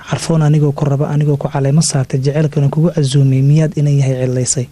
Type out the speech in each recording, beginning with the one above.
carfoon anigoo ku raba anigoo ku caleemo saartay jaceylkana kugu casuumay miyaad inay yahay cilaysay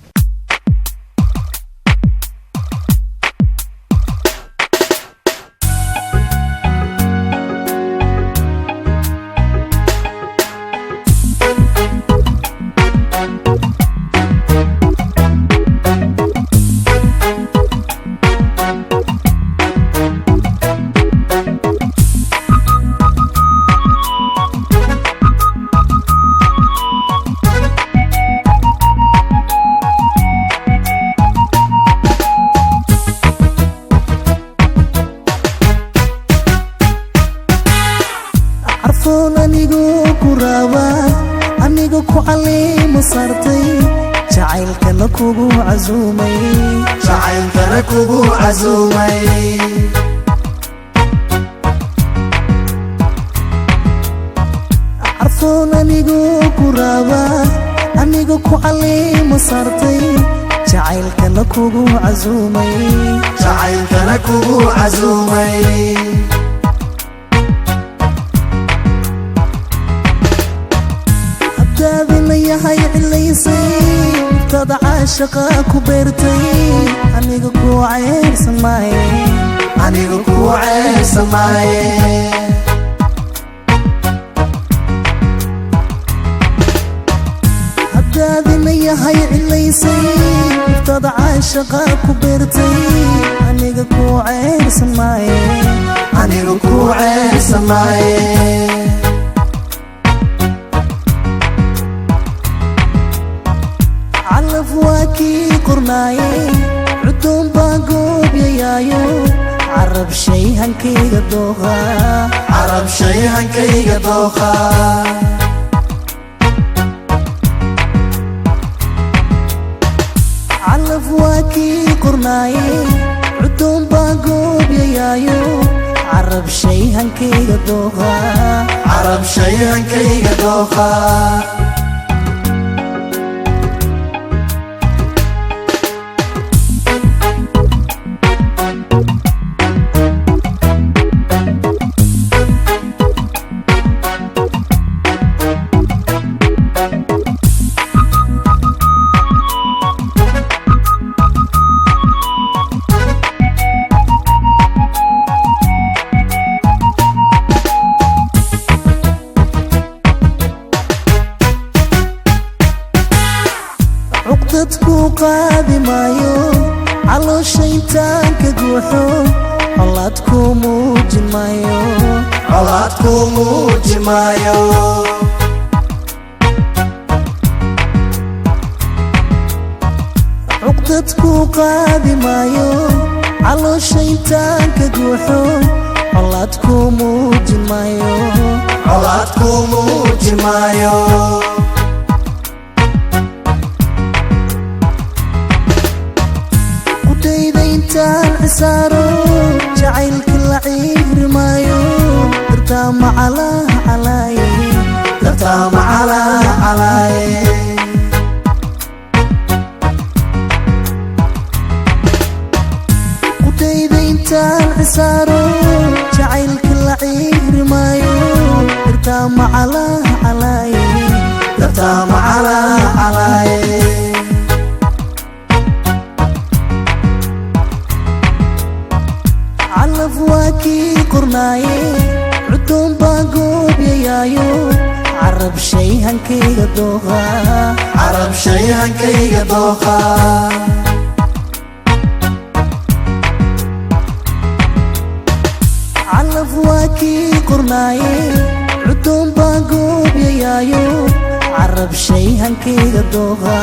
anigoo ku raba anigoo ku caleemo saartay jacaylkana kugu casuumay carfoon anigoo ku raba anigoo ku caleemo saartay jacaylkana kugu casuumay daadina yahay cilaysay tada caashaqa ku beertay aniga ku ceersamaye daadina yahay cilaysay tada caashaqa ku beertay aniga ku ceersamaye calaf waa kii qornaaye cudoon baa goobyayaayo carab shay hankayga dooqa calaf waa kii qornaaye cudoon baa goobyayaayo carab shay hankayga dooqa dadku qaadi maayo caloosha intaan ka guuxo colaad ku muujin maayo dadku qaadi maayo caloosha intaan ka guuxo colaad ku muujin maayo intaan cisaaro jacaylka la ciiri maayo dartaa macalaaye qudayda intaan cisaaro jacaylka la ciiri maayo dartaa macalaaye calaf waa kii qornaaye cudoon baa goobyayaayo carab shay hankayga dooqa calaf waa kii qornaaye cudoon baa goobyayaayo carab shay hankayga dooqa